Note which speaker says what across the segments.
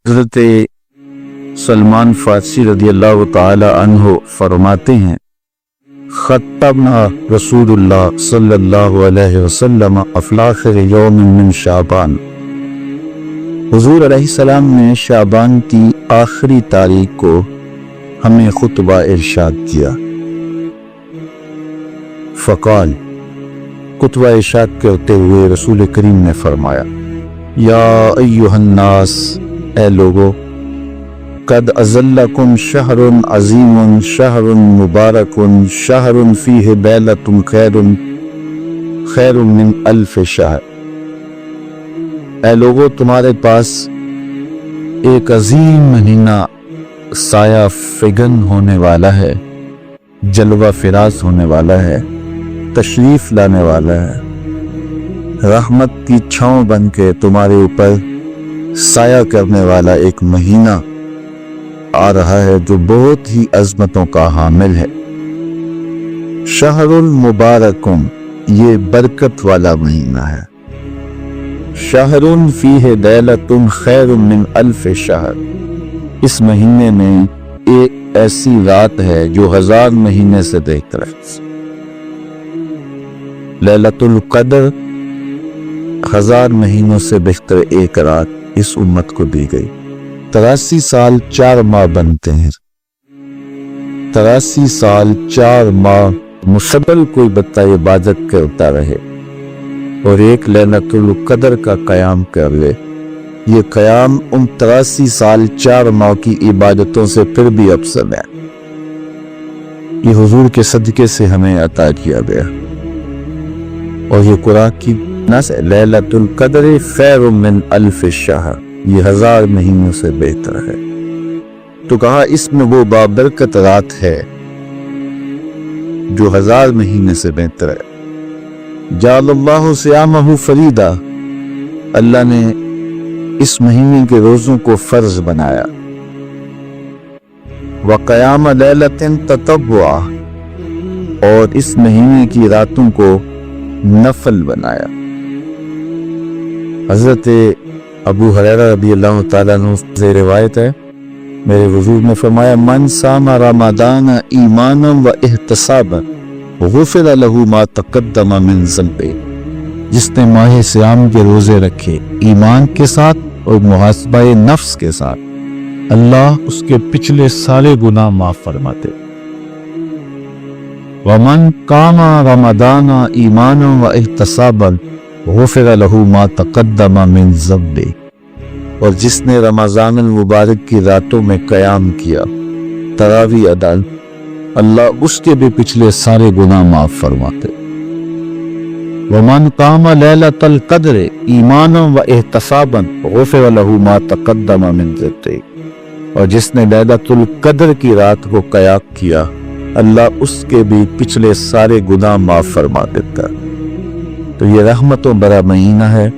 Speaker 1: حضرت سلمان فارسی رضی اللہ تعالی عنہ فرماتے ہیں خطبنا رسول اللہ صلی اللہ علیہ وسلم افلاخر یوم من شعبان، حضور علیہ السلام نے شعبان کی آخری تاریخ کو ہمیں خطبہ ارشاد کیا۔ فقال، خطبہ ارشاد کرتے ہوئے رسول کریم نے فرمایا یا ایھا الناس، اے لوگو، قد اظلکم شہر عظیم شہر مبارک شہر فیہ لیلۃ خیر من الف شہر۔ اے لوگو، تمہارے پاس ایک عظیم مہینہ سایہ فگن ہونے والا ہے، جلوہ فراز ہونے والا ہے، تشریف لانے والا ہے، رحمت کی چھاؤں بن کے تمہارے اوپر سایہ کرنے والا ایک مہینہ آ رہا ہے جو بہت ہی عظمتوں کا حامل ہے۔ شہر المبارکم، یہ برکت والا مہینہ ہے۔ شہر فیہ لیلۃ خیر من الف شہر، اس مہینے میں ایک ایسی رات ہے جو 1000 مہینے سے بہتر ہے۔ لیلۃ القدر، 1000 مہینوں سے بہتر ایک رات اس امت کو دی گئی۔ 83 سال 4 ماہ بنتے ہیں، 83 سال 4 ماہ مسلسل کوئی بندہ عبادت کرتا رہے اور ایک لیلۃ القدر کا قیام کر لے، یہ قیام ان 83 سال 4 ماہ کی عبادتوں سے پھر بھی افضل ہے۔ یہ حضور کے صدقے سے ہمیں عطا کیا گیا، اور یہ قرآن کی نص لیلۃ القدر خیر من الف شہر، یہ 1000 مہینوں سے بہتر ہے۔ تو کہا اس میں وہ بابرکت رات ہے جو 1000 مہینے سے بہتر ہے۔ جعل اللہ صیامہ فریدا، اللہ نے اس مہینے کے روزوں کو فرض بنایا۔ وقیام لیلۃ تطوعا، اور اس مہینے کی راتوں کو نفل بنایا۔ حضرت ابو ہریرہ رضی اللہ تعالیٰ عنہ سے روایت ہے، میرے حضور نے فرمایا من صام رمضان ایمانا و احتسابا غفر له ما تقدم من ذنبہ، جس نے ماہ صیام کے روزے رکھے ایمان کے ساتھ اور محاسبہ نفس کے ساتھ، اللہ اس کے پچھلے سارے گناہ معاف فرماتے۔ ومن قام رمضان ایمانا و احتسابا غفر له ما تقدم من ذنبہ، اور جس نے رمضان المبارک کی راتوں میں قیام کیا، تراویح ادا، اللہ اس کے بھی پچھلے سارے گناہ معاف فرماتے۔ ومن قام لیلۃ القدر ایمانا و احتسابا غفر له ما تقدم من ذنبہ، اور جس نے لیلۃ القدر کی رات کو قیام کیا، اللہ اس کے بھی پچھلے سارے گناہ معاف فرما دیتا۔ تو یہ رحمتوں بڑا مہینہ ہے،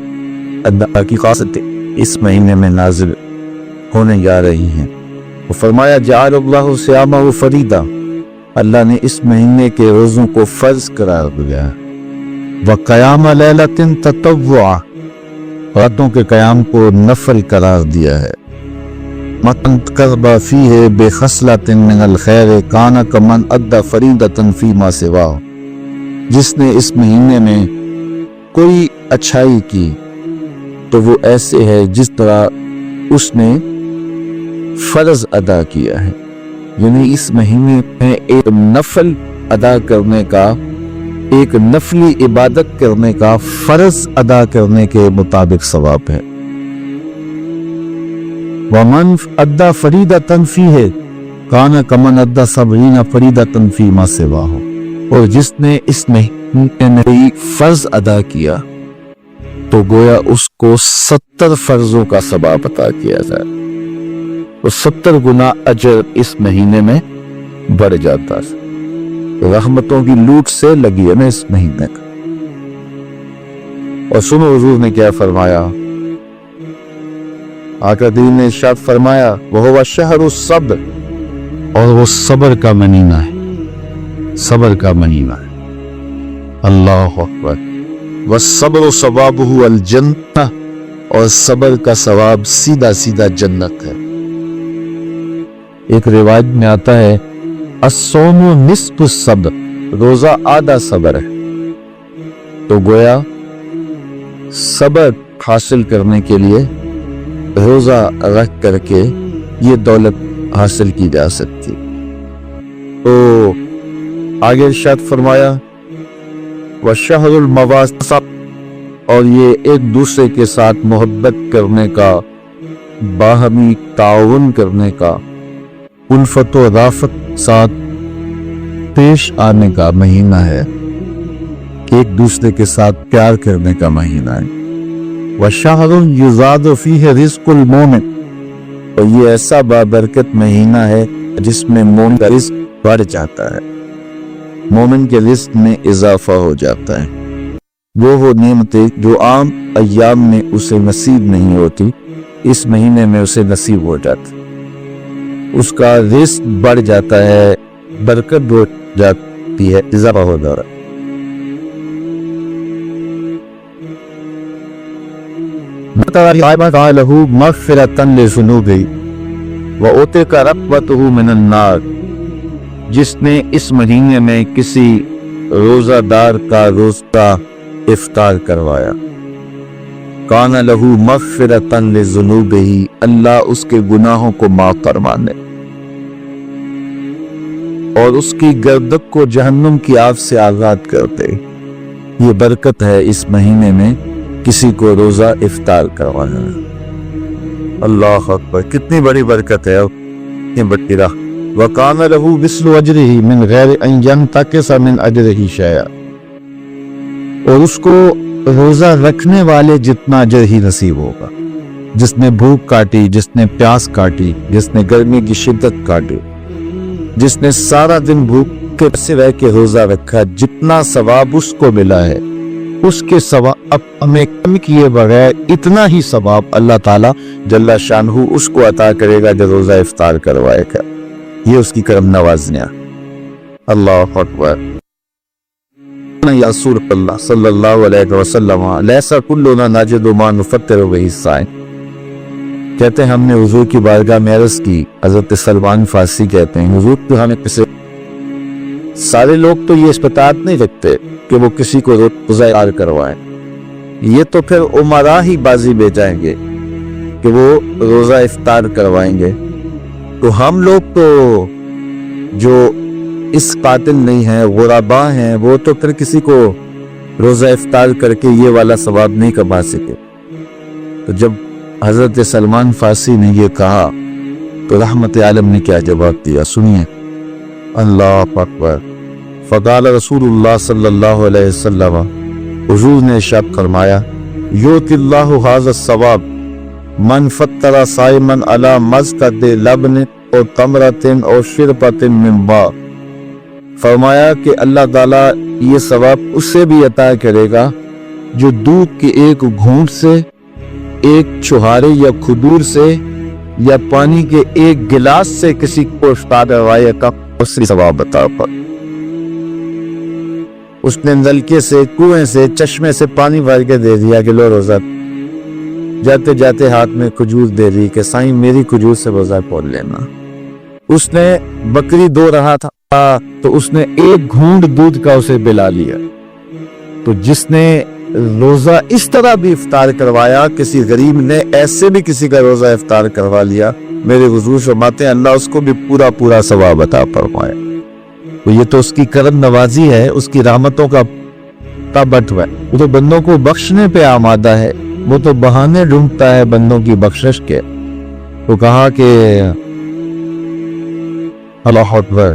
Speaker 1: اللہ کی خاصت اس مہینے میں نازل ہونے جا رہی ہیں۔ وہ فرمایا جعل اللہ صیامہ فریدا، اللہ نے اس مہینے کے روزوں کو فرض قرار دیا۔ وقیام لیلۃ تطوعا، راتوں کے قیام کو نفل قرار دیا ہے۔ من تقرب فیہ بخصلۃ من الخیر کان کمن ادی فریضۃ فیما سواہ، جس نے اس مہینے میں کوئی اچھائی کی تو وہ ایسے ہے جس طرح اس نے فرض ادا کیا ہے، یعنی اس مہینے میں ایک نفل ادا کرنے کا، ایک نفلی عبادت کرنے کا، فرض ادا کرنے کے مطابق ثواب ہے۔ ومن ادی فریضۃ فیہ کان کمن ادی 70 فریضۃ فیما سواہ، اور جس نے اس مہینے میں فرض ادا کیا تو گویا اس کو 70 فرضوں کا ثواب عطا کیا جائے، تو 70 گنا اجر اس مہینے میں بڑھ جاتا ہے۔ رحمتوں کی لوٹ سے لگی ہے نا اس مہینے کا۔ اور سنو حضور نے کیا فرمایا، آقا دین نے ارشاد فرمایا وَهُوَ شَهْرُ الصَّبْرِ، اور وہ صبر کا مہینہ ہے، صبر کا مہینہ ہے۔ اللہ اکبر۔ وَالصَّبْرُ ثوابُهُ الْجَنَّةُ، اور صبر کا ثواب سیدھا سیدھا جنت ہے۔ ایک روایت میں آتا ہے الصوم نصف الصبر، روزہ آدھا صبر ہے۔ تو گویا صبر حاصل کرنے کے لیے روزہ رکھ کر کے یہ دولت حاصل کی جا سکتی۔ تو آگے ارشاد فرمایا وَالشَّهْرُ الْمَوَاسِمِ، اور یہ ایک دوسرے کے ساتھ محبت کرنے کا، باہمی تعاون کرنے کا، الفت و رافت ساتھ پیش آنے کا مہینہ ہے، ایک دوسرے کے ساتھ پیار کرنے کا مہینہ ہے۔ وَالشَّهْرُ يُزَادُ فِيهِ رِزْقُ الْمُؤْمِنِ، اور یہ ایسا بابرکت مہینہ ہے جس میں مومن کا رزق بڑھ جاتا ہے، مومن کے رزق میں اضافہ ہو جاتا ہے۔ وہ نعمتیں جو عام ایام میں اسے نصیب نہیں ہوتی، اس مہینے میں اسے نصیب ہو جاتی، اس کا رزق بڑھ جاتا ہے، برکت ہو جاتی ہے، اضافہ ہو جاتا ہے۔ لَهُ مَغْفِرَةً لِذُنُوبِهِ وَأُعْتِقَ رَقَبَتَهُ مِنَ النَّارِ، جس نے اس مہینے میں کسی روزہ دار کا روزہ افطار کروایا، کان لہو مغفرۃ لذنوبہ، اللہ اس کے گناہوں کو معاف فرما دے اور اس کی گردن کو جہنم کی آگ سے آزاد کر دے۔ یہ برکت ہے اس مہینے میں کسی کو روزہ افطار کروانا۔ اللہ اکبر، کتنی بڑی برکت ہے، کتنی بڑی راہ۔ وَكَانَ لَهُ مِثْلُ أَجْرِهِ مِنْ غَيْرِ أَنْ يَنْتَقِصَ مِنْ أَجْرِهِ شَيْئًا، اور اس کو روزہ رکھنے والے جتنا اجر ہی نصیب ہوگا، جس نے بھوک کاٹی، جس نے پیاس کاٹی، جس نے گرمی کی شدت کاٹی، جس نے سارا دن بھوک کے سے رہ کے روزہ رکھا، جتنا ثواب اس کو ملا ہے، اس کے ثواب اب ہمیں کم کیے بغیر اتنا ہی ثواب اللہ تعالیٰ جل شانہ اس کو عطا کرے گا جو روزہ افطار کروائے گا۔ یہ اس کی کرم نوازیاں۔ اللہ اکبر۔ یا رسول اللہ صلی اللہ علیہ وسلم لیس کلنا نجد ما نفطر به الصائم، کہتے ہیں ہم نے حضور کی بارگاہ میں عرض کی، حضرت سلمان فارسی کہتے ہیں حضور تو ہمیں کسی، سارے لوگ تو یہ استطاعت نہیں رکھتے کہ وہ کسی کو روزہ افطار کروائیں، یہ تو پھر عمرا ہی بازی بے جائیں گے کہ وہ روزہ افطار کروائیں گے، تو ہم لوگ تو جو اس قاتل نہیں ہیں، غرباء ہیں، وہ تو پھر کسی کو روزہ افطار کر کے یہ والا ثواب نہیں کما سکے۔ تو جب حضرت سلمان فارسی نے یہ کہا تو رحمت عالم نے کیا جواب دیا، سنیے۔ اللہ اکبر۔ فقال رسول اللہ صلی اللہ علیہ وسلم، حضور نے ارشاد فرمایا یؤتی اللہ ھذا الثواب من فطر صائما علی مزقۃ لبن اور تمرۃ اور شربۃ من ماء، فرمایا کہ اللہ تعالیٰ یہ ثواب اسے بھی عطا کرے گا جو دودھ کے ایک گھونٹ سے، ایک چھہارے یا کھجور سے یا پانی کے ایک گلاس سے کسی کو افطار کروائے کا، اس سے ثواب عطا پر۔ اس نے نلکے سے، کنویں سے، چشمے سے پانی بھر کے دے دیا کہ لو روزہ، جاتے جاتے ہاتھ میں کھجور دے دی کہ سائیں میری کھجور سے روزہ کھول لینا۔ اس نے بکری دو رہا تھا تو اس نے ایک گھونٹ دودھ کا اسے پلا لیا۔ تو جس نے روزہ اس طرح بھی افطار کروایا، کسی غریب نے ایسے بھی کسی کا روزہ افطار کروا لیا، میرے حضور فرماتے ہیں اللہ اس کو بھی پورا پورا ثواب عطا فرمائے۔ تو یہ تو اس کی کرم نوازی ہے، اس کی رحمتوں کا بٹوا ہے، وہ تو بندوں کو بخشنے پہ آمادہ ہے، وہ تو بہانے ڈھونڈتا ہے بندوں کی بخشش کے۔ تو کہا کہ اللہ اکبر،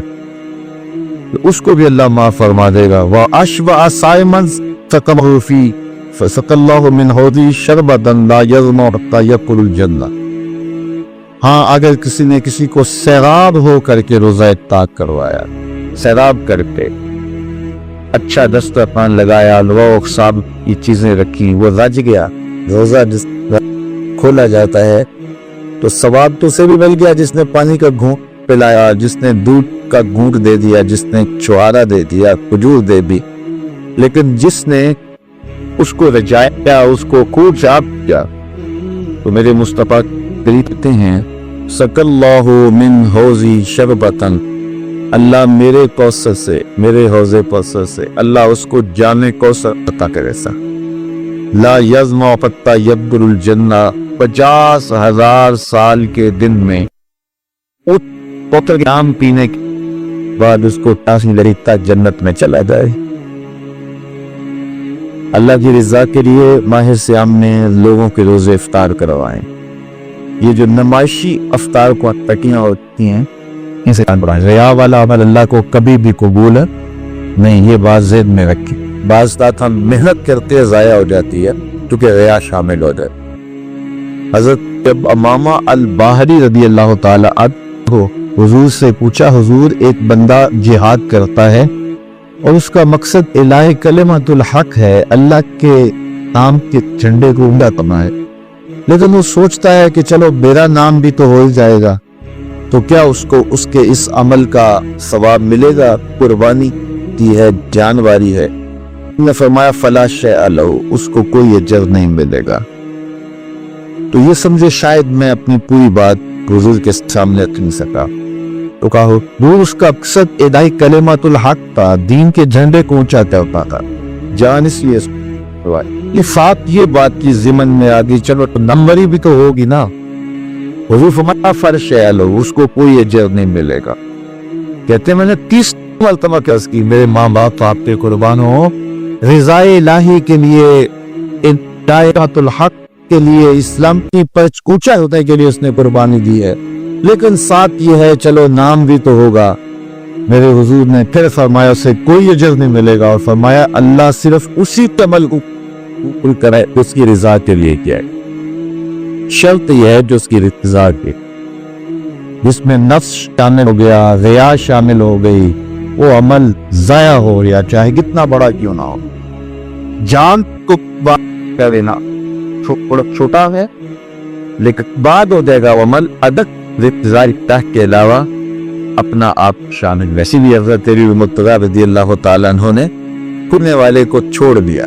Speaker 1: اس کو بھی اللہ معاف فرما دے گا۔ وَأَشْبَعَ صَائِمًا سَقَمَهُ فِي فَسَقَى اللَّهُ مِنْ حَوْضِهِ شَرْبَةً لَا يَظْمَأُ حَتَّى يَدْخُلَ الْجَنَّةَ، ہاں اگر کسی نے کسی کو سیراب ہو کر کے روزہ افطار کروایا، سیراب کر کے اچھا دسترخوان لگایا، انواع و اقسام کی چیزیں رکھی، وہ رج گیا، روزہ جس کھولا جاتا ہے تو ثواب تو اسے بھی مل گیا جس نے پانی کا گھونٹ پلایا، جس نے دودھ کا گھونٹ دے دیا، جس نے چھوارا دے دیا، کھجور دے دی، لیکن جس نے اس کو رجایا، اس کو خوب چاپ کیا، تو میرے مصطفیٰ کہتے ہیں سقَاللہ من حوضی شربتن، اللہ میرے کوثر سے، میرے حوض کوثر سے اللہ اس کو جام کوثر عطا کرے سا، لا یظمأ حتیٰ یدخل الجنہ، 50,000 سال کے دن میں اس کوثر کے جام پینے کے بعد اس کو پیاس نہیں لگی تا جنت میں چلا جائے۔ اللہ کی رضا کے لیے ماہ صیام میں لوگوں کے روزے افطار کروائیں۔ یہ جو نمائشی افطار کو تکیاں ہوتی ہیں ان سے کان بڑھائیں۔ ریا والا عمل اللہ کو کبھی بھی قبول نہیں، یہ بات ذہن میں رکھیں۔ بعض بات ہم محنت کرتے ہیں ضائع ہو جاتی ہے کیونکہ ریا شامل ہو جائے۔ حضرت جب امامہ الباہری رضی اللہ تعالی عنہ حضور سے پوچھا، حضور ایک بندہ جہاد کرتا ہے اور اس کا مقصد الہ کلمۃ الحق ہے، اللہ کے نام کے جھنڈے کو اونچا کرنا ہے، لیکن وہ سوچتا ہے کہ چلو میرا نام بھی تو ہو جائے گا، تو کیا اس کو اس کے اس عمل کا ثواب ملے گا؟ قربانی کی ہے، جانواری ہے۔ نے فرمایا فلا شیء لہ، اس کو کوئی اجر نہیں ملے گا۔ تو یہ سمجھے شاید میں اپنی پوری بات حضور کے سامنے رکھ نہیں سکا، تو کہو دور اس کا مقصد الہی کلمۃ الحق تھا، دین کے جھنڈے کو اونچا کرتا تھا، جان اس لیے یہ ساتھ یہ بات کی ضمن میں آگی، چلو نمبری بھی تو ہوگی نا۔ حضور فرمایا فلا شیء لہ، اس کو کوئی اجر نہیں ملے گا۔ کہتے ہیں میں نے 30 مرتبہ قرض کی، میرے ماں باپ آپ پہ قربان ہو، رضا الہی کے لیے، ہدایت الحق کے لیے، اسلام کی پرچ اونچا ہونے کے لیے اس نے قربانی دی ہے، لیکن ساتھ یہ ہے چلو نام بھی تو ہوگا۔ میرے حضور نے پھر فرمایا اسے کوئی اجر نہیں ملے گا، اور فرمایا اللہ صرف اسی عمل کو قبول کرے اس کی رضا کے لیے کیا ہے، شرط یہ ہے جو اس کی رضا کی، جس میں نفس شامل ہو گیا، ریا شامل ہو گئی، وہ عمل ضائع ہو گیا، چاہے کتنا بڑا کیوں نہ ہو۔ جان کو کر دینا چھوٹا ہے لیکن بعد ہو جائے گا وہ عمل ادک رضا اللہ کے علاوہ اپنا آپ شامل۔ ویسے بھی حضرت مرتضیٰ رضی اللہ تعالیٰ عنہ نے کرنے والے کو چھوڑ دیا،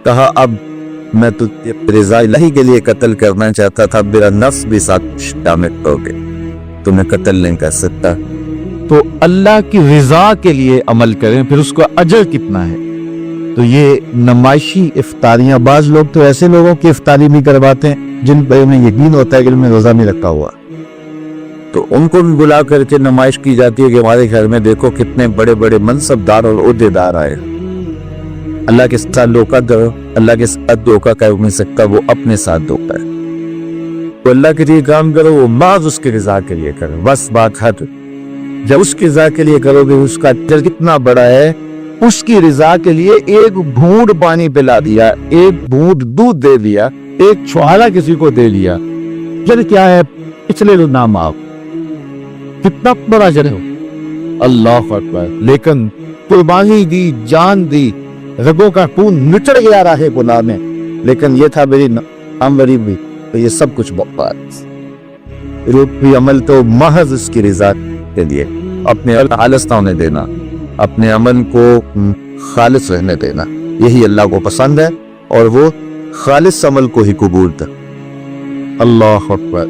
Speaker 1: کہا اب میں تو رضا الہی کے لیے قتل کرنا چاہتا تھا، میرا نفس بھی ساتھ شامل ہو گئے، تو میں قتل نہیں کر سکتا۔ تو اللہ کی رضا کے لیے عمل کریں، پھر اس کا اجر کتنا ہے۔ تو یہ نمائشی افطاریاں، بعض لوگ تو ایسے لوگوں کی افطاری بھی کرواتے ہیں جن پر انہیں یقین ہوتا ہے کہ ان میں روزہ نہیں رکھا ہوا، تو ان کو بھی بلا کر کے نمائش کی جاتی ہے کہ ہمارے گھر میں دیکھو کتنے بڑے بڑے منصب دار اور عہدے دار آئے۔ اللہ کے ساتھ دھوکہ کرو، اللہ کے ساتھ دھوکہ کر نہیں سکتا، وہ اپنے ساتھ دھوکہ ہے۔ تو اللہ کے لیے کام کرو، وہ محض اس کی رضا کے لیے کرو، بس بات ختم۔ جب اس کی رضا کے لیے کرو گے اس کا اجر کتنا بڑا ہے۔ اس کی رضا کے لیے ایک گھونٹ پانی پلا دیا، ایک گھونٹ دودھ دے دیا، ایک چھوارا کسی کو دے لیا، اجر کیا ہے؟ پچھلے نام آپ کتنا بڑا اجر ہو، اللہ اکبر۔ لیکن قربانی دی، جان دی، رگوں کا خون نچڑ گیا راہ گناہ میں، لیکن یہ تھا میری ناموری بھی، تو یہ سب کچھ بکواس۔ روحی عمل تو محض اس کی رضا کے لیے، اپنے خالص نہ ہونے دینا، اپنے عمل کو خالص رہنے دینا، یہی اللہ کو پسند ہے، اور وہ خالص عمل کو ہی قبول تھا۔ اللہ اکبر۔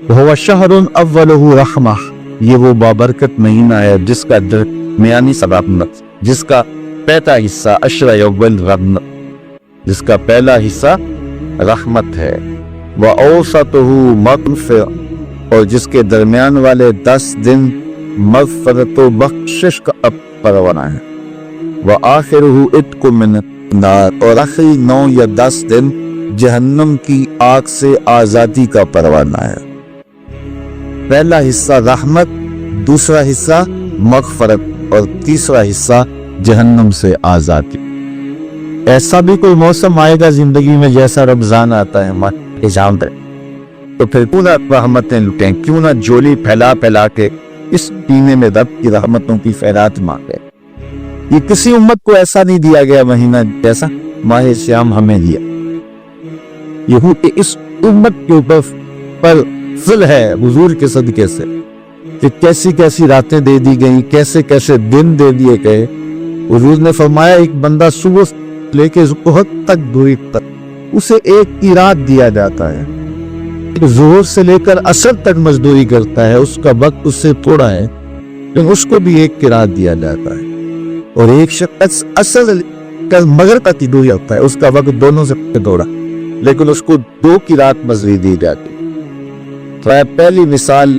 Speaker 1: وہ شہر اولہ رحمہ، یہ وہ بابرکت مہینہ ہے جس کا درمیانی رحمت، جس کا پہلا حصہ عشر اول رحمت، جس کا پہلا حصہ رحمت ہے، وَأَوْسَطُهُ مَغْفِرَةٌ، اور جس کے درمیان والے 10 دن مغفرت و بخشش کا پروانہ ہے، وَآخِرُهُ عِتْقٌ مِّنَ النَّارِ، اور آخری 9 یا 10 دن جہنم کی آگ سے آزادی کا پروانہ ہے۔ پہلا حصہ رحمت، دوسرا حصہ مغفرت، اور تیسرا حصہ جہنم سے آزادی۔ ایسا بھی کوئی موسم آئے گا زندگی میں جیسا رمضان آتا ہے جانتے، تو پھر کیوں نہ رحمتیں لٹیں، کیوں نہ جولی پھیلا پھیلا کے اس پینے میں رب کی رحمتوں کی خیرات مانگے۔ یہ کسی امت کو ایسا نہیں دیا گیا مہینہ جیسا ماہ صیام ہمیں دیا۔ یہ اس امت کے اوپر پر فضل ہے حضور کے صدقے سے کہ کیسی کیسی راتیں دے دی گئیں، کیسے کیسے دن دے دیے گئے۔ حضور نے فرمایا ایک بندہ صبح لے کے ظہر تک دوری تک اسے ایک قیراط دیا جاتا ہے. ظہر سے لے کر عصر تک مزدوری کرتا ہے، اس کا وقت اس سے تھوڑا ہے لیکن اس کو بھی ایک قیراط دیا جاتا ہے. اور ایک شخص عصر کا مغرب تک مزدوری ہوتا ہے، اس کا وقت دونوں سے تھوڑا لیکن اس کو 2 قیراط مزدوری دی جاتی ہے. پہلی مثال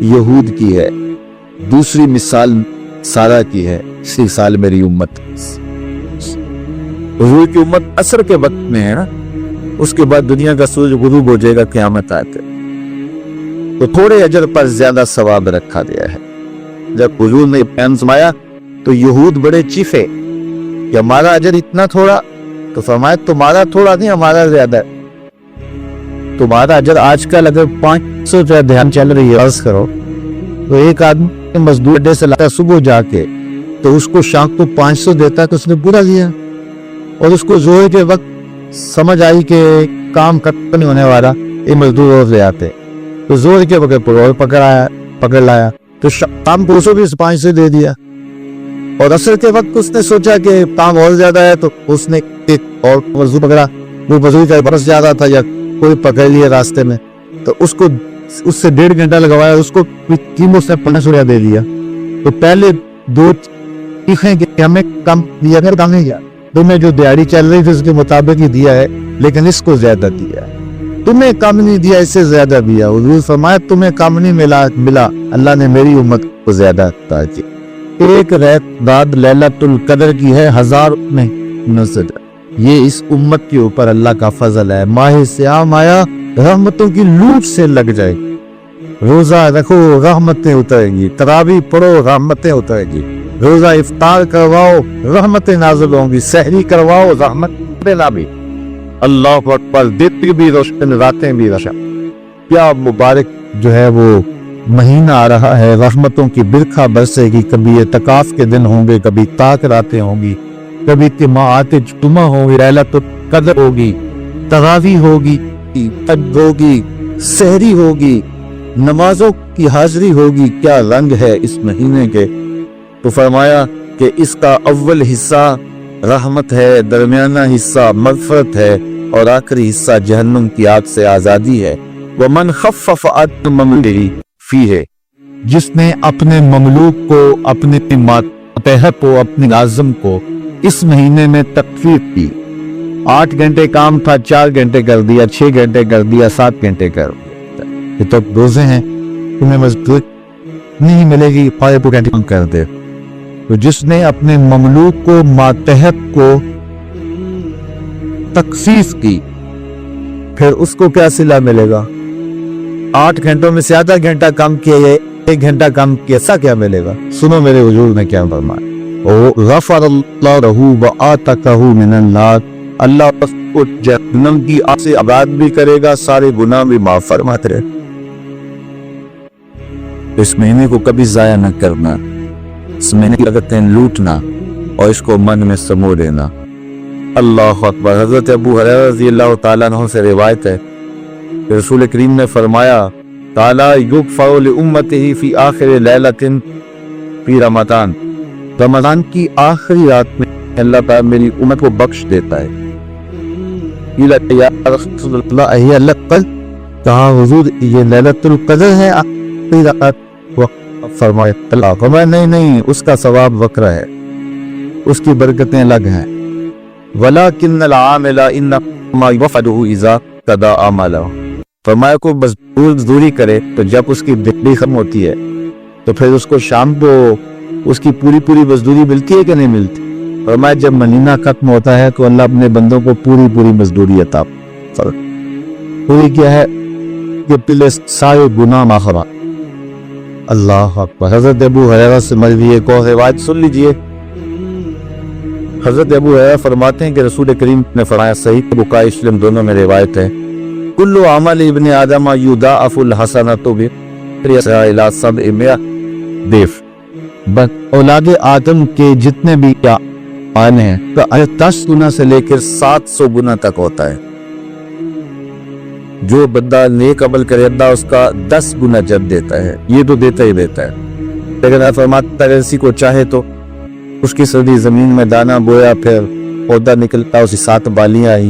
Speaker 1: یہود کی ہے، دوسری مثال سارا کی ہے. اسی سال میری امت، حضور کی امت عصر کے وقت میں ہے نا، اس کے بعد دنیا کا سورج غروب ہو جائے گا قیامت آتے، تو تھوڑے اجر پر زیادہ ثواب رکھا گیا ہے. جب حضور نے بیان سمایا تو یہود بڑے چیخے کہ ہمارا اجر اتنا تھوڑا، تو فرمایا تمہارا تھوڑا نہیں ہمارا زیادہ ہے. تمہارا اجر آج کل اگر 500 روپیہ دھیان چل رہی ہے عرض کرو، تو ایک آدمی مزدور اڈے سے لاتا صبح جا کے تو اس کو شام کو 500 دیتا ہے تو اس نے پورا دیا. اور اس کو ظہر کے وقت سمجھ آئی کہ کام ختم نہیں ہونے والا، یہ مزدور اور لے آتے، تو ظہر کے وقت اور پکڑ لایا تو شام کو اس کو بھی 500 دے دیا. اور عصر کے وقت اس نے سوچا کہ کام اور زیادہ ہے تو اس نے ایک اور مزدور پکڑا، وہ مزدور کا برس زیادہ تھا یا کوئی پکڑ لیا راستے میں، تو اس کو اس سے 1.5 گھنٹہ لگوایا، اس کو قیمت سے 500 روپیہ دے دیا. تو پہلے 2 چیخیں کہ ہمیں کم دیا کر کام نہیں کیا، تمہیں جو دیہاڑی چل رہی تھی اس کے مطابق ہی دیا ہے لیکن اس کو زیادہ دیا ہے، تمہیں کم نہیں دیا اس سے زیادہ دیا. حضور فرمایا تمہیں کم نہیں ملا، اللہ نے میری امت کو زیادہ عطا کی. ایک رات لیلۃ القدر کی ہے 1000 میں نزل. یہ اس امت کے اوپر اللہ کا فضل ہے. ماہ سیام آیا رحمتوں کی لوٹ سے لگ جائے گی، روزہ رکھو رحمتیں اترے گی، تراویح پڑھو رحمتیں اترے گی، روزہ افطار کرواؤ رحمتیں نازل ہوں گی، سحری کرواؤ رحمتیں نازل. اللہ اکبر. دن بھی روشن راتیں بھی روشن. کیا مبارک جو ہے وہ مہینہ آ رہا ہے، رحمتوں کی برکھا برسے گی. کبھی اعتکاف کے دن ہوں گے، کبھی طاق راتیں ہوں گی، کبھی جماعت جمعہ ہوں گی، لیلۃ القدر ہوگی، تراویح ہوگی، حج ہوگی، سحری ہوگی، نمازوں کی حاضری ہوگی. کیا رنگ ہے اس مہینے کے. تو فرمایا کہ اس کا اول حصہ رحمت ہے، درمیانہ حصہ مغفرت ہے اور آخری حصہ جہنم کی آگ سے آزادی ہے. وَمَنْ خَفَّفَ عَنْ مَمْلِهِ فِيهِ، جس نے اپنے مملوک کو، اپنے ماتحت کو، اپنے لازم کو اس مہینے میں تخفیف کی. 8 گھنٹے کام تھا 4 گھنٹے کر دیا، 6 گھنٹے کر دیا، 7 گھنٹے کر دیا. یہ تو روزے ہیں، تمہیں مزدور نہیں ملے گی، 5 گھنٹے کام کر دے. تو جس نے اپنے مملوک کو، ماتحت کو تخفیف کی، پھر اس کو کیا صلہ ملے گا. 8 گھنٹوں میں سے آدھا گھنٹہ کم کیا ہے، 1 گھنٹہ کم کیا، ایسا کیا ملے گا. سنو میرے حضور نے کیا فرمایا. غفر اللہ لہ وآتقہ من النار، اللہ اس کو جہنم کی آگ سے آزاد بھی کرے گا، سارے گناہ بھی معاف فرماتے رہے. اس مہینے کو کبھی ضائع نہ کرنا، اس مہینے کی برکتیں لوٹنا اور اس کو من میں سمو لینا. اللہ اکبر. حضرت ابو ہریرہ رضی اللہ تعالیٰ عنہ سے روایت ہے کہ رسول کریم نے فرمایا تعالیٰ یغفر لامتہ فی آخر لیلۃ فی رمضان، رمضان کی آخری رات میں اللہ تعالیٰ میری امت کو بخش دیتا ہے. یا رسول اللہ اہی اللہ قدر، کہا حضور یہ لیلۃ القدر ہے آخری رات. فرمایا اللہ فرمایا نہیں، اس کا ثواب وکرہ ہے، اس کی برکتیں الگ ہیں. وَلَكِنَّ الْعَامِلَ إِنَّمَا يُوَفَّدُهُ إِذَا قَضَىٰ عَمَلَهُ. فرمایا کو مزدوری کرے تو جب اس کی دہاڑی ختم ہوتی ہے تو پھر اس کو شام کو اس کی پوری مزدوری ملتی ہے کہ نہیں ملتی. فرمایا جب مہینہ ختم ہوتا ہے تو اللہ اپنے بندوں کو پوری مزدوری عطا فرماتا. پوری کیا ہے کہ پہلے سارے گناہ معاف. اللہ اکبر. حضرت ابو ہریرہ سے مروی ایک اور روایت سن لیجئے. حضرت ابو ہریرہ فرماتے ہیں کہ رسول کریم نے فرمایا، صحیح بخاری مسلم دونوں میں روایت ہے، کل عمل ابن آدم یضاعف الحسنۃ الی 700 ضعف. بس اولاد آدم کے جتنے بھی اعمال ہیں 10 گنا سے لے کر 700 گنا تک ہوتا ہے. جو بندہ نیک عمل کرے اللہ اس کا 10 گنا جب دیتا ہے. یہ تو دیتا ہی دیتا ہے، لیکن فرماتا ہے کسی کو چاہے تو اس کی سردی زمین میں دانا بویا، پھر پودا نکلتا، اسی 7 بالیاں آئی،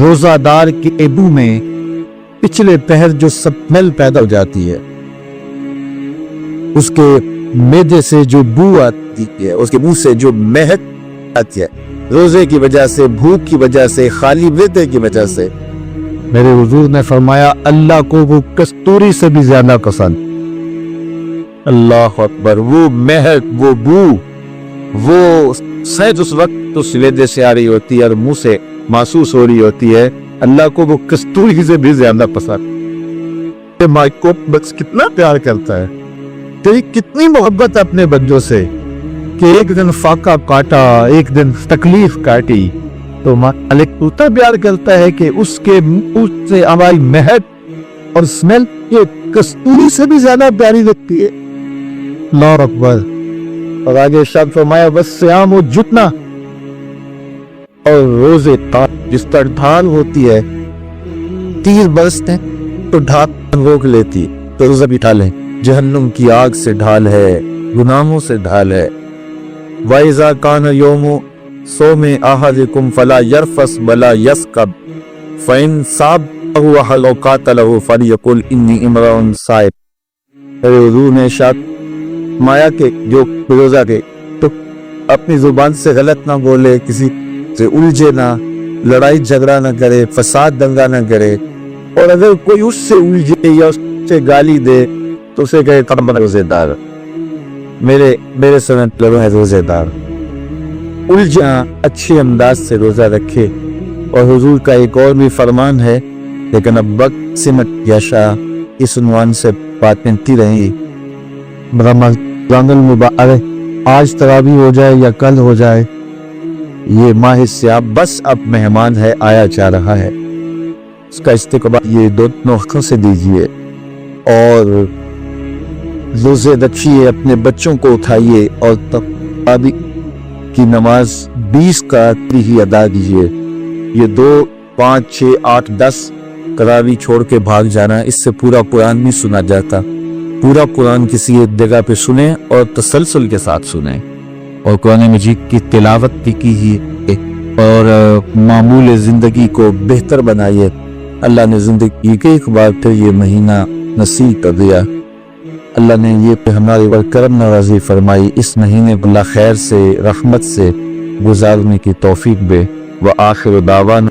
Speaker 1: روزہ دار کے ابو میں پچھلے پہر جو سمیل پیدا ہو جاتی ہے، اس کے معدے سے جو بو آتی ہے، اس کے منہ سے جو مہک آتی ہے، روزے کی وجہ سے، بھوک کی وجہ سے، خالی وردے کی وجہ سے، میرے حضور نے فرمایا اللہ کو وہ کستوری سے بھی زیادہ پسند۔ اللہ اکبر، وہ مہک، وہ بو، وہ شاید اس وقت تو سویدے سے آ رہی ہوتی ہے اور منہ سے محسوس ہو رہی ہوتی ہے، اللہ کو وہ کستوری سے بھی زیادہ پسند۔ ماں کو بس کتنا پیار کرتا ہے، تیری کتنی محبت اپنے بچوں سے کہ ایک دن فاقہ کاٹا، ایک دن تکلیف کاٹی، تو مالک اتنا پیار کرتا ہے کہ اس کے منہ سے ہماری مہک اور سمیل یہ کستوری سے بھی زیادہ پیاری لگتی ہے۔ اللہ اکبر۔ اور آگے ارشاد فرمایا وَالصِّيَامُ جتنا، اور روزے جس پر ڈھال ہوتی ہے، تیر برستے تو ڈھال روک لیتی، تو روزہ بھی ڈھال ہے، جہنم کی آگ سے ڈھال ہے، گناہوں سے ڈھال ہے۔ وَإِذَا كَانَ يَوْمُ صَوْمِ أَحَدِكُمْ فَلَا يَرْفَثْ وَلَا يَسْخَبْ فَإِنْ صَابَهُ أَوْ قَاتَلَهُ فَلْيَقُلْ إِنِّي امْرُؤٌ صَائِمٌ۔ میرے حضور نے ارشاد مایا کہ جو روزہ کے تو اپنی زبان سے غلط نہ بولے، کسی سے الجھے نہ، لڑائی جھگڑا نہ کرے، فساد دنگا نہ کرے، اور اگر کوئی اس سے الجھے یا اس سے گالی دے تو اسے کہے تم روزے دار، میرے سمجھ لگو ہے روزے دار۔ الجھنا اچھے انداز سے روزہ رکھے۔ اور حضور کا ایک اور بھی فرمان ہے، لیکن اب وقت سمٹ گیا شاہ، اس عنوان سے بات ملتی رہی۔ رمضان المبارک آج تراویح ہو جائے یا کل ہو جائے، یہ ماہ سیاب بس اب مہمان ہے، آیا جا رہا ہے، اس کا استقبال یہ دونوں آنکھوں سے دیجیے، اور روزے رکھیے، اپنے بچوں کو اٹھائیے، اور تراویح کی نماز 20 کا ہی ادا کیجیے۔ یہ 2، 5، 6، 8، 10 تراویح چھوڑ کے بھاگ جانا، اس سے پورا قرآن نہیں سنا جاتا۔ پورا قرآن کسی ایک جگہ پہ سنیں اور تسلسل کے ساتھ سنیں، اور قرآن مجید کی تلاوت بھی کیجیے، اور معمول زندگی کو بہتر بنائیے۔ اللہ نے زندگی کے ایک بار پھر یہ مہینہ نصیب کر دیا، اللہ نے یہ پہ ہماری کرم نوازی فرمائی، اس مہینے کو اللہ خیر سے، رحمت سے گزارنے کی توفیق دے۔ وآخر دعوانا